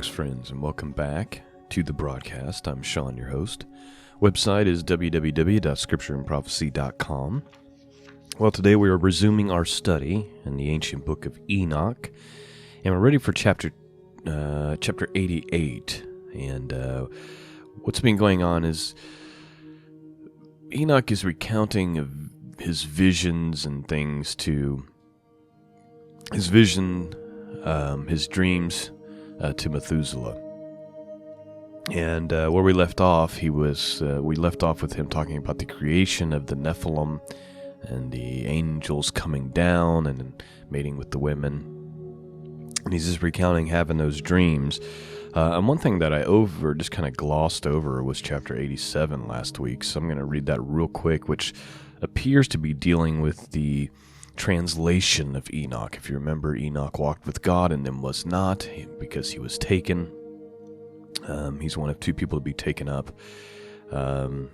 Greetings, friends, and welcome back to the broadcast. I'm Sean, your host. Website is www.scriptureandprophecy.com. Well, today we are resuming our study in the ancient book of Enoch, and we're ready for chapter 88. And what's been going on is Enoch is recounting of his visions and things to his vision, his dreams to Methuselah. And where we left off, we left off with him talking about the creation of the Nephilim and the angels coming down and mating with the women. And he's just recounting having those dreams. And one thing that I just kind of glossed over was chapter 87 last week. So I'm going to read that real quick, which appears to be dealing with the translation of Enoch. If you remember, Enoch walked with God and then was not because he was taken. He's one of two people to be taken up. And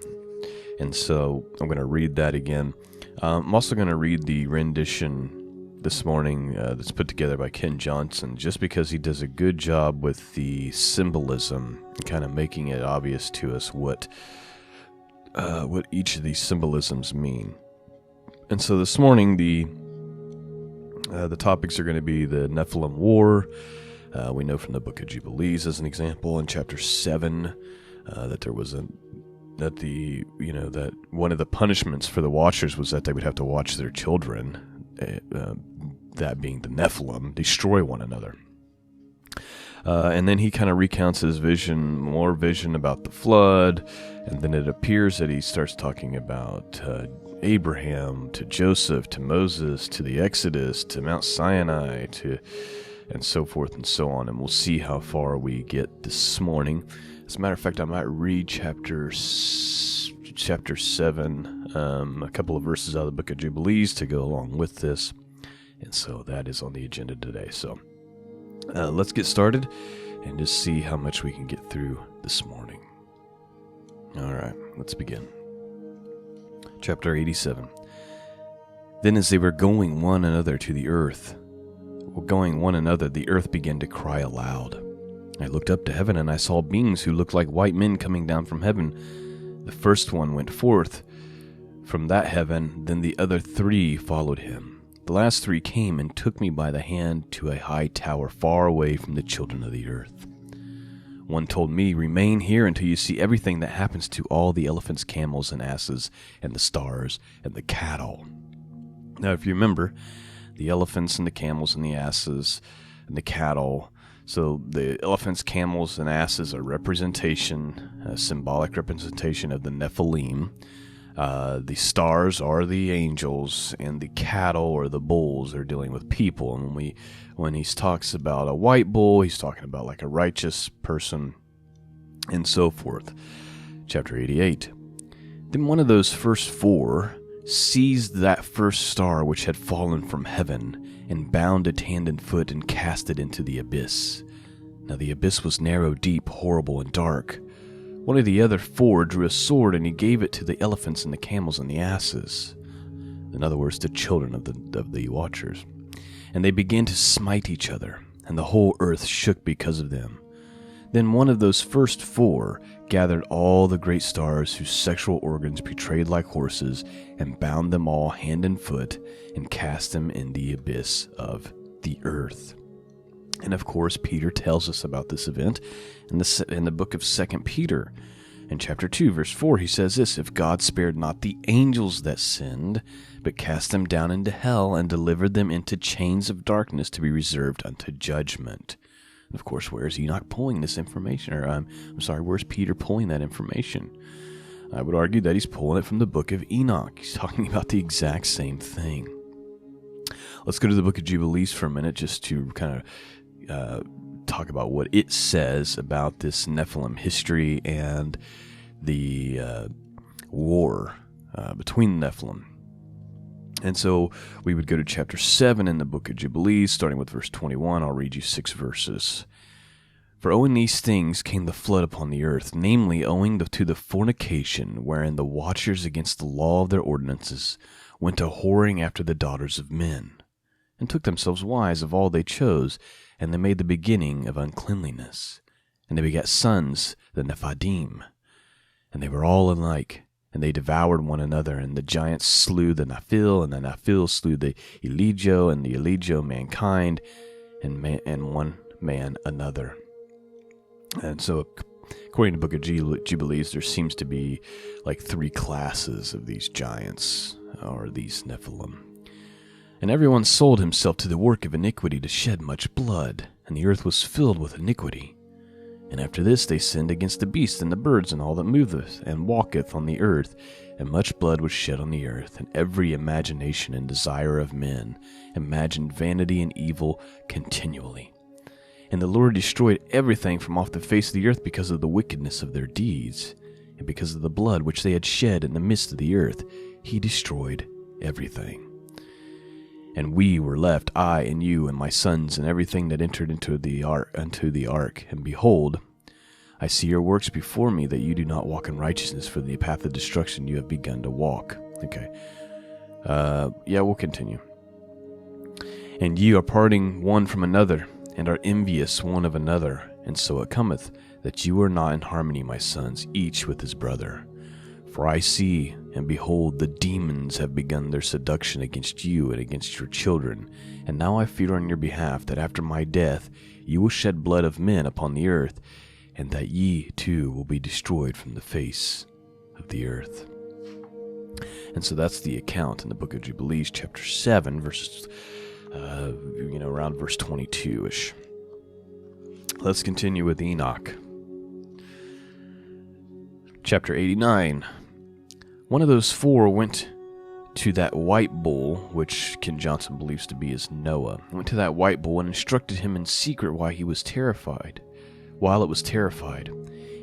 so I'm going to read that again. I'm also going to read the rendition this morning that's put together by Ken Johnson, just because he does a good job with the symbolism and kind of making it obvious to us what each of these symbolisms mean. And so this morning, the topics are going to be the Nephilim War. We know from the book of Jubilees, as an example, in chapter 7, that there was that one of the punishments for the watchers was that they would have to watch their children, that being the Nephilim, destroy one another. And then he kind of recounts his more vision about the flood, and then it appears that he starts talking about Abraham, to Joseph, to Moses, to the Exodus, to Mount Sinai, and so forth and so on. And we'll see how far we get this morning. As a matter of fact, I might read chapter 7, a couple of verses out of the book of Jubilees to go along with this. And so that is on the agenda today. So let's get started and just see how much we can get through this morning. All right, let's begin. Chapter 87. Then as they were going one another to the earth, the earth began to cry aloud. I looked up to heaven, and I saw beings who looked like white men coming down from heaven. The first one went forth from that heaven, then the other 3 followed him. The last 3 came and took me by the hand to a high tower far away from the children of the earth. One told me, "Remain here until you see everything that happens to all the elephants, camels, and asses, and the stars, and the cattle." Now, if you remember, the elephants and the camels and the asses and the cattle, so the elephants, camels, and asses are a symbolic representation of the Nephilim. The stars are the angels, and the cattle or the bulls are dealing with people. And when he talks about a white bull, he's talking about like a righteous person, and so forth. Chapter 88. Then one of those first 4 seized that first star which had fallen from heaven, and bound it hand and foot, and cast it into the abyss. Now the abyss was narrow, deep, horrible, and dark. One of the other 4 drew a sword, and he gave it to the elephants and the camels and the asses. In other words, the children of the watchers. And they began to smite each other, and the whole earth shook because of them. Then one of those first 4 gathered all the great stars whose sexual organs betrayed like horses, and bound them all hand and foot, and cast them in the abyss of the earth. And of course, Peter tells us about this event in the book of 2 Peter. In chapter 2, verse 4, he says this, "If God spared not the angels that sinned, but cast them down into hell, and delivered them into chains of darkness to be reserved unto judgment." And of course, where's Enoch pulling this information? Where's Peter pulling that information? I would argue that he's pulling it from the book of Enoch. He's talking about the exact same thing. Let's go to the book of Jubilees for a minute, just to kind of talk about what it says about this Nephilim history and the war between the Nephilim. And so we would go to chapter 7 in the book of Jubilees, starting with verse 21. I'll read you 6 verses. "For owing these things came the flood upon the earth, namely owing to the fornication wherein the watchers against the law of their ordinances went a whoring after the daughters of men. and took themselves wives of all they chose, and they made the beginning of uncleanliness. And they begat sons, the Nephilim, and they were all alike, and they devoured one another. And the giants slew the Nephil, and the Nephil slew the Eligio, and the Eligio mankind, and one man another. And so, according to the book of Jubilees, there seems to be like 3 classes of these giants, or these Nephilim. And everyone sold himself to the work of iniquity to shed much blood, and the earth was filled with iniquity. And after this they sinned against the beasts and the birds and all that moveth and walketh on the earth, and much blood was shed on the earth, and every imagination and desire of men imagined vanity and evil continually. And the Lord destroyed everything from off the face of the earth because of the wickedness of their deeds, and because of the blood which they had shed in the midst of the earth, he destroyed everything. And we were left, I and you and my sons, and everything that entered into the ark. And behold, I see your works before me, that you do not walk in righteousness, for the path of destruction you have begun to walk. Okay. We'll continue. And ye are parting one from another, and are envious one of another. And so it cometh, that you are not in harmony, my sons, each with his brother. For I see, and behold, the demons have begun their seduction against you and against your children. And now I fear on your behalf, that after my death you will shed blood of men upon the earth, and that ye too will be destroyed from the face of the earth. And so that's the account in the book of Jubilees, chapter 7, verses, around verse 22-ish. Let's continue with Enoch. Chapter 89. One of those 4 went to that white bull, which Ken Johnson believes to be as Noah, went to that white bull and instructed him in secret while it was terrified.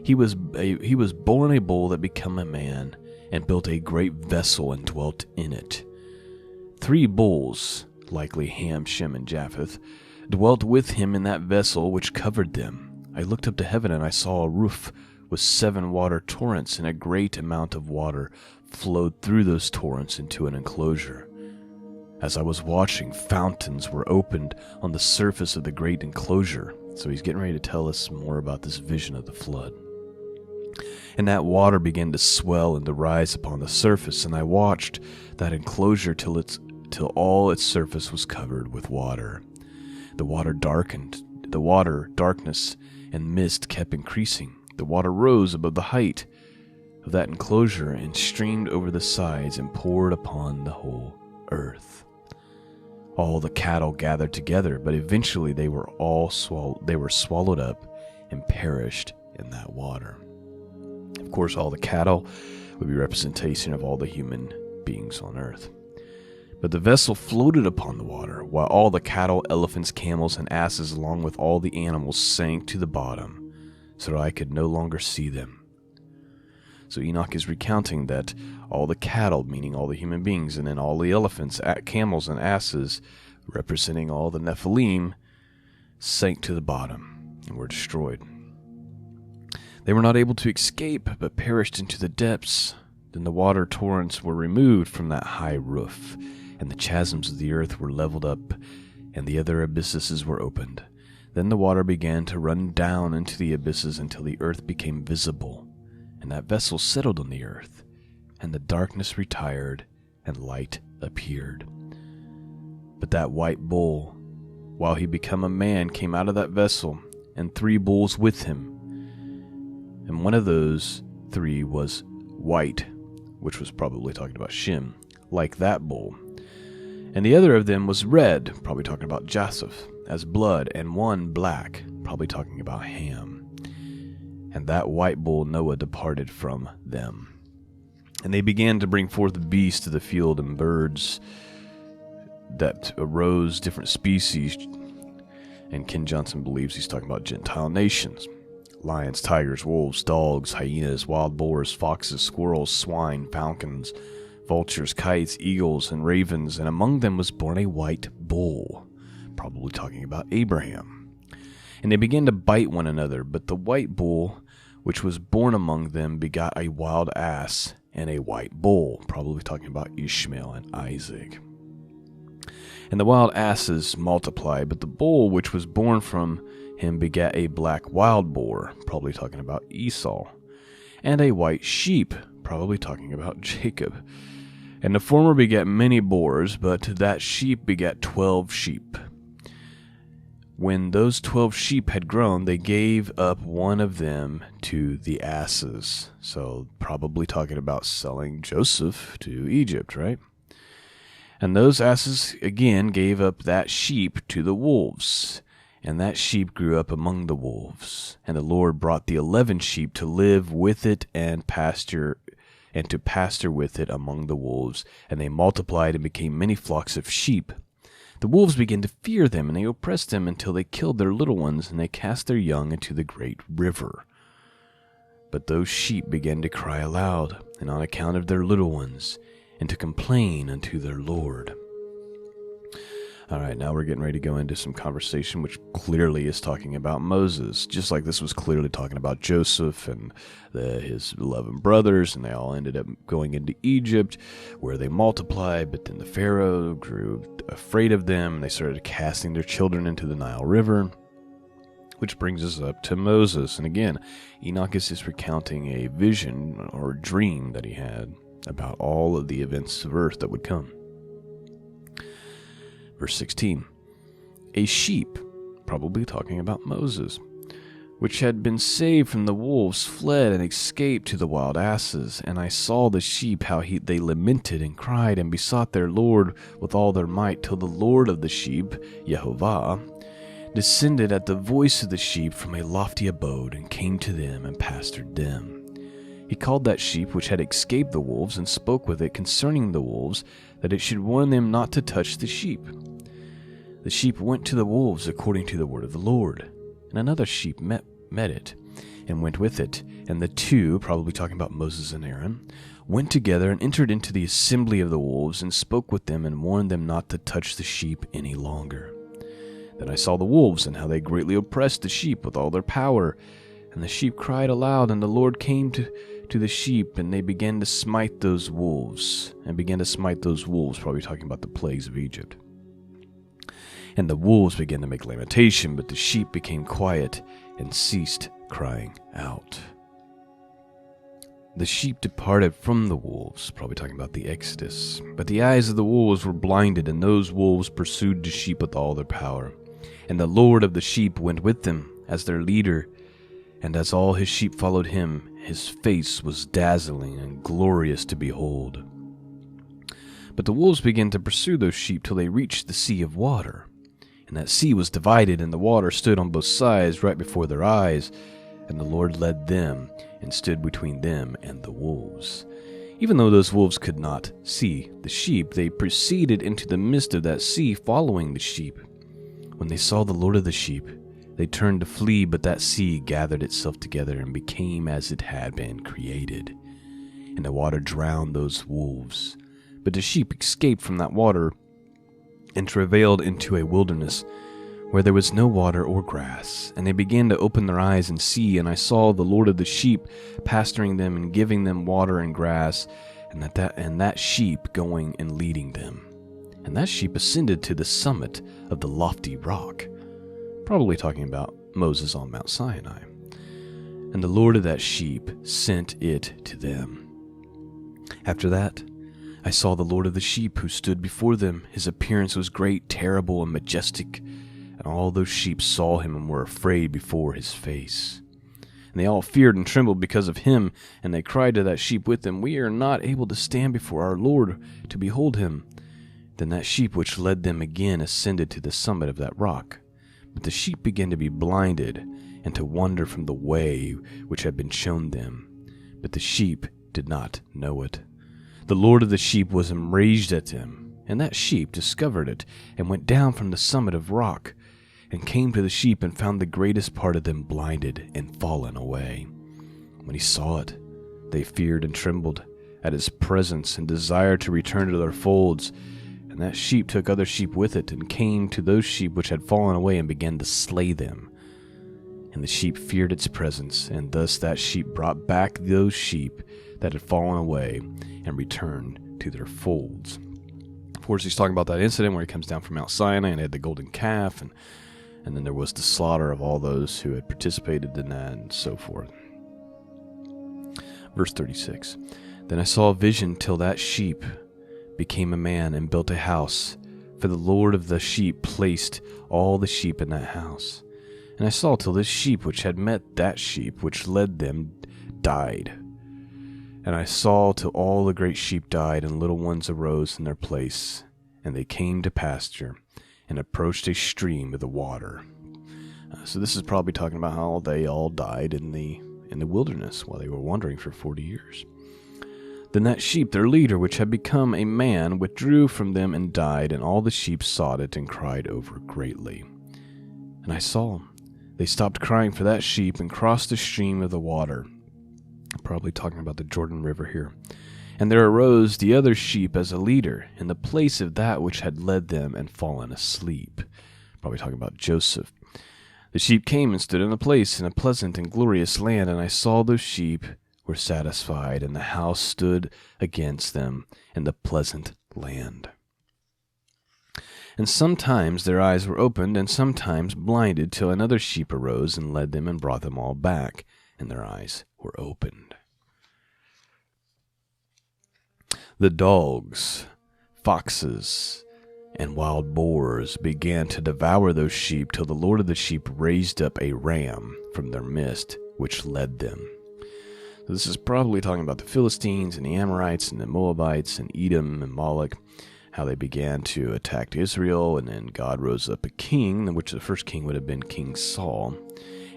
He was born a bull that became a man, and built a great vessel and dwelt in it. 3 bulls, likely Ham, Shem, and Japheth, dwelt with him in that vessel which covered them. I looked up to heaven, and I saw a roof with 7 water torrents, and a great amount of water flowed through those torrents into an enclosure. As I was watching, fountains were opened on the surface of the great enclosure. So he's getting ready to tell us more about this vision of the flood. And that water began to swell and to rise upon the surface, and I watched that enclosure till all its surface was covered with water. The water darkened. The water, darkness, and mist kept increasing. The water rose above the height of that enclosure and streamed over the sides and poured upon the whole earth. All the cattle gathered together, but eventually they were swallowed up and perished in that water. Of course, all the cattle would be representation of all the human beings on earth. But the vessel floated upon the water, while all the cattle, elephants, camels, and asses, along with all the animals, sank to the bottom, so that I could no longer see them. So Enoch is recounting that all the cattle, meaning all the human beings, and then all the elephants, camels, and asses, representing all the Nephilim, sank to the bottom and were destroyed. They were not able to escape, but perished into the depths. Then the water torrents were removed from that high roof, and the chasms of the earth were leveled up, and the other abysses were opened. Then the water began to run down into the abysses until the earth became visible, and that vessel settled on the earth, and the darkness retired, and light appeared. But that white bull, while he became a man, came out of that vessel, and 3 bulls with him. And one of those 3 was white, which was probably talking about Shem, like that bull. And the other of them was red, probably talking about Japheth, as blood, and one black, probably talking about Ham. And that white bull Noah departed from them. And they began to bring forth the beasts of the field and birds that arose, different species. And Ken Johnson believes he's talking about Gentile nations. Lions, tigers, wolves, dogs, hyenas, wild boars, foxes, squirrels, swine, falcons, vultures, kites, eagles, and ravens. And among them was born a white bull, probably talking about Abraham. And they began to bite one another, but the white bull, which was born among them, begot a wild ass and a white bull, probably talking about Ishmael and Isaac. And the wild asses multiplied, but the bull which was born from him begat a black wild boar, probably talking about Esau, and a white sheep, probably talking about Jacob. And the former begat many boars, but that sheep begat 12 sheep. When those 12 sheep had grown, they gave up one of them to the asses. So probably talking about selling Joseph to Egypt, right? And those asses again gave up that sheep to the wolves. And that sheep grew up among the wolves. And the Lord brought the 11 sheep to live with it and to pasture with it among the wolves. And they multiplied and became many flocks of sheep. The wolves began to fear them, and they oppressed them until they killed their little ones, and they cast their young into the great river. But those sheep began to cry aloud, and on account of their little ones, and to complain unto their Lord. All right, now we're getting ready to go into some conversation which clearly is talking about Moses, just like this was clearly talking about Joseph and his 11 brothers, and they all ended up going into Egypt, where they multiplied, but then the Pharaoh grew afraid of them, and they started casting their children into the Nile River, which brings us up to Moses. And again, Enoch is just recounting a vision or dream that he had about all of the events of earth that would come. Verse 16, a sheep, probably talking about Moses, which had been saved from the wolves, fled and escaped to the wild asses. And I saw the sheep, how they lamented and cried and besought their Lord with all their might, till the Lord of the sheep, Yehovah, descended at the voice of the sheep from a lofty abode, and came to them and pastured them. He called that sheep which had escaped the wolves, and spoke with it concerning the wolves, that it should warn them not to touch the sheep. The sheep went to the wolves according to the word of the Lord. And another sheep met it, and went with it. And the two, probably talking about Moses and Aaron, went together and entered into the assembly of the wolves, and spoke with them, and warned them not to touch the sheep any longer. Then I saw the wolves, and how they greatly oppressed the sheep with all their power. And the sheep cried aloud, and the Lord came to the sheep, and they began to smite those wolves. Probably talking about the plagues of Egypt. And the wolves began to make lamentation, but the sheep became quiet and ceased crying out. The sheep departed from the wolves, probably talking about the Exodus. But the eyes of the wolves were blinded, and those wolves pursued the sheep with all their power. And the Lord of the sheep went with them as their leader, and as all his sheep followed him, his face was dazzling and glorious to behold. But the wolves began to pursue those sheep till they reached the sea of water. And that sea was divided, and the water stood on both sides right before their eyes. And the Lord led them, and stood between them and the wolves. Even though those wolves could not see the sheep, they proceeded into the midst of that sea, following the sheep. When they saw the Lord of the sheep, they turned to flee, but that sea gathered itself together and became as it had been created. And the water drowned those wolves. But the sheep escaped from that water, and travailed into a wilderness, where there was no water or grass. And they began to open their eyes and see, and I saw the Lord of the sheep pasturing them and giving them water and grass, and that sheep going and leading them. And that sheep ascended to the summit of the lofty rock, probably talking about Moses on Mount Sinai. And the Lord of that sheep sent it to them. After that, I saw the Lord of the sheep who stood before them. His appearance was great, terrible, and majestic, and all those sheep saw him and were afraid before his face. And they all feared and trembled because of him, and they cried to that sheep with them, We are not able to stand before our Lord to behold him. Then that sheep which led them again ascended to the summit of that rock. But the sheep began to be blinded, and to wander from the way which had been shown them. But the sheep did not know it. The Lord of the sheep was enraged at them, and that sheep discovered it, and went down from the summit of rock, and came to the sheep, and found the greatest part of them blinded and fallen away. When he saw it, they feared and trembled at his presence, and desired to return to their folds. And that sheep took other sheep with it, and came to those sheep which had fallen away, and began to slay them. And the sheep feared its presence, and thus that sheep brought back those sheep that had fallen away, and returned to their folds. Of course, he's talking about that incident where he comes down from Mount Sinai and had the golden calf, and then there was the slaughter of all those who had participated in that, and so forth. Verse 36. Then I saw a vision till that sheep became a man and built a house, for the Lord of the sheep placed all the sheep in that house. And I saw till this sheep which had met that sheep which led them died. And I saw till all the great sheep died, and little ones arose in their place, and they came to pasture, and approached a stream of the water. So this is probably talking about how they all died in the wilderness while they were wandering for 40 years. Then that sheep, their leader, which had become a man, withdrew from them and died, and all the sheep sought it and cried over greatly. And I saw them. They stopped crying for that sheep and crossed the stream of the water. Probably talking about the Jordan River here. And there arose the other sheep as a leader in the place of that which had led them and fallen asleep. Probably talking about Joseph. The sheep came and stood in a place in a pleasant and glorious land, and I saw those sheep were satisfied, and the house stood against them in the pleasant land. And sometimes their eyes were opened, and sometimes blinded, till another sheep arose and led them and brought them all back, and their eyes were opened. The dogs, foxes, and wild boars began to devour those sheep, till the Lord of the sheep raised up a ram from their midst, which led them. So this is probably talking about the Philistines and the Amorites and the Moabites and Edom and Moloch, how they began to attack Israel, and then God rose up a king, which the first king would have been King Saul.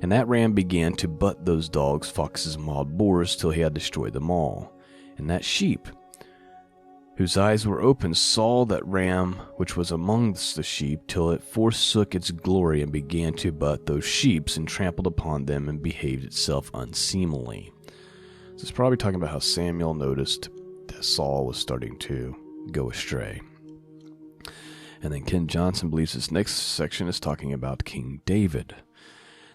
And that ram began to butt those dogs, foxes, and wild boars till he had destroyed them all. And that sheep, whose eyes were open, saw that ram which was amongst the sheep, till it forsook its glory and began to butt those sheep and trampled upon them and behaved itself unseemly. So it's probably talking about how Samuel noticed that Saul was starting to go astray. And then Ken Johnson believes this next section is talking about King David.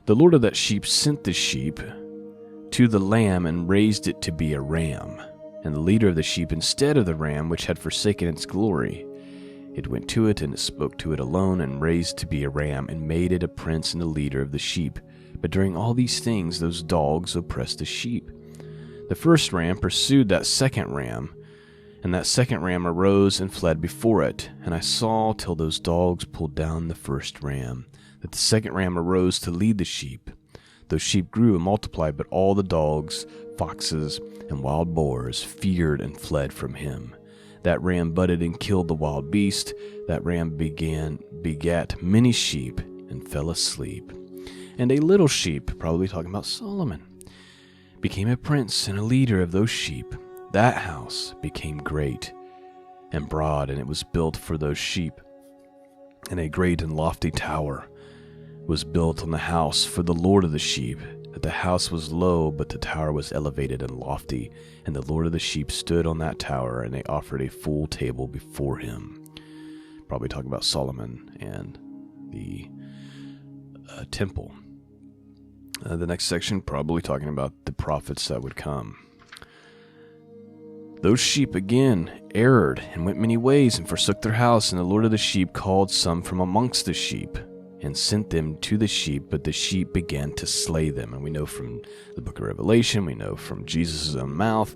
The Lord of that sheep sent the sheep to the lamb and raised it to be a ram. And the leader of the sheep instead of the ram which had forsaken its glory. It went to it, and it spoke to it alone, and raised to be a ram, and made it a prince and a leader of the sheep. But during all these things those dogs oppressed the sheep. The first ram pursued that second ram, and that second ram arose and fled before it. And I saw till those dogs pulled down the first ram, that the second ram arose to lead the sheep. Those sheep grew and multiplied, but all the dogs, foxes, and wild boars feared and fled from him. That ram butted and killed the wild beast. That ram begat many sheep and fell asleep. And a little sheep, probably talking about Solomon, became a prince and a leader of those sheep. That house became great and broad, and it was built for those sheep. And a great and lofty tower was built on the house for the Lord of the sheep. That the house was low, but the tower was elevated and lofty. And the Lord of the sheep stood on that tower, and they offered a full table before him. Probably talking about Solomon and the temple. The next section probably talking about the prophets that would come. Those sheep again erred and went many ways and forsook their house, and the Lord of the sheep called some from amongst the sheep and sent them to the sheep, but the sheep began to slay them. And we know from the book of Revelation, we know from Jesus' own mouth,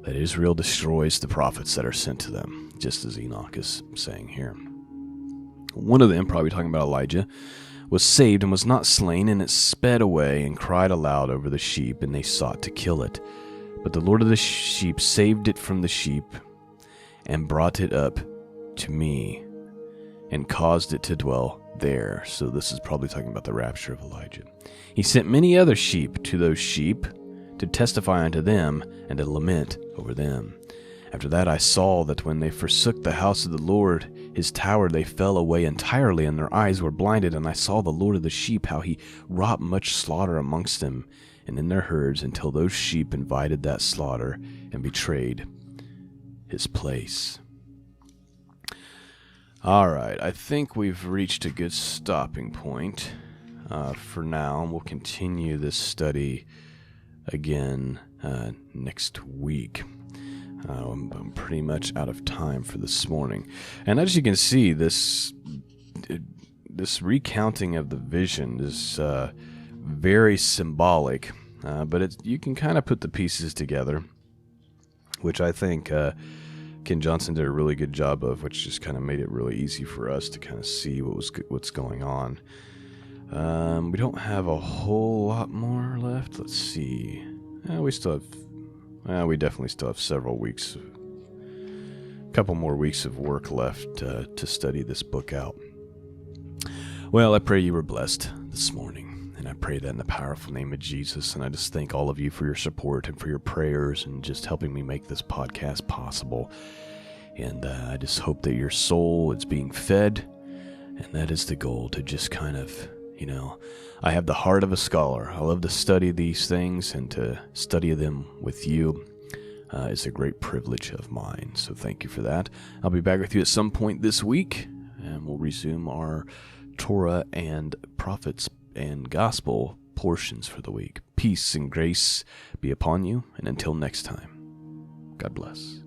that Israel destroys the prophets that are sent to them, just as Enoch is saying here. One of them, probably talking about Elijah, was saved and was not slain, and it sped away and cried aloud over the sheep, and they sought to kill it. But the Lord of the sheep saved it from the sheep and brought it up to me and caused it to dwell there. So this is probably talking about the rapture of Elijah. He sent many other sheep to those sheep to testify unto them and to lament over them. After that I saw that when they forsook the house of the Lord, his tower, they fell away entirely, and their eyes were blinded. And I saw the Lord of the sheep, how he wrought much slaughter amongst them and in their herds, until those sheep invited that slaughter and betrayed his place. All right, I think we've reached a good stopping point for now. We'll continue this study again next week. I'm pretty much out of time for this morning. And as you can see, this recounting of the vision is very symbolic, but you can kind of put the pieces together, which I think Ken Johnson did a really good job of, which just kind of made it really easy for us to kind of see what's going on. We don't have a whole lot more left. Let's see. We definitely still have several weeks, a couple more weeks of work left to study this book out. Well, I pray you were blessed this morning, and I pray that in the powerful name of Jesus, and I just thank all of you for your support and for your prayers and just helping me make this podcast possible. And I just hope that your soul is being fed, and that is the goal, to just kind of, I have the heart of a scholar. I love to study these things, and to study them with you is a great privilege of mine. So thank you for that. I'll be back with you at some point this week, and we'll resume our Torah and prophets and gospel portions for the week. Peace and grace be upon you, and until next time, God bless.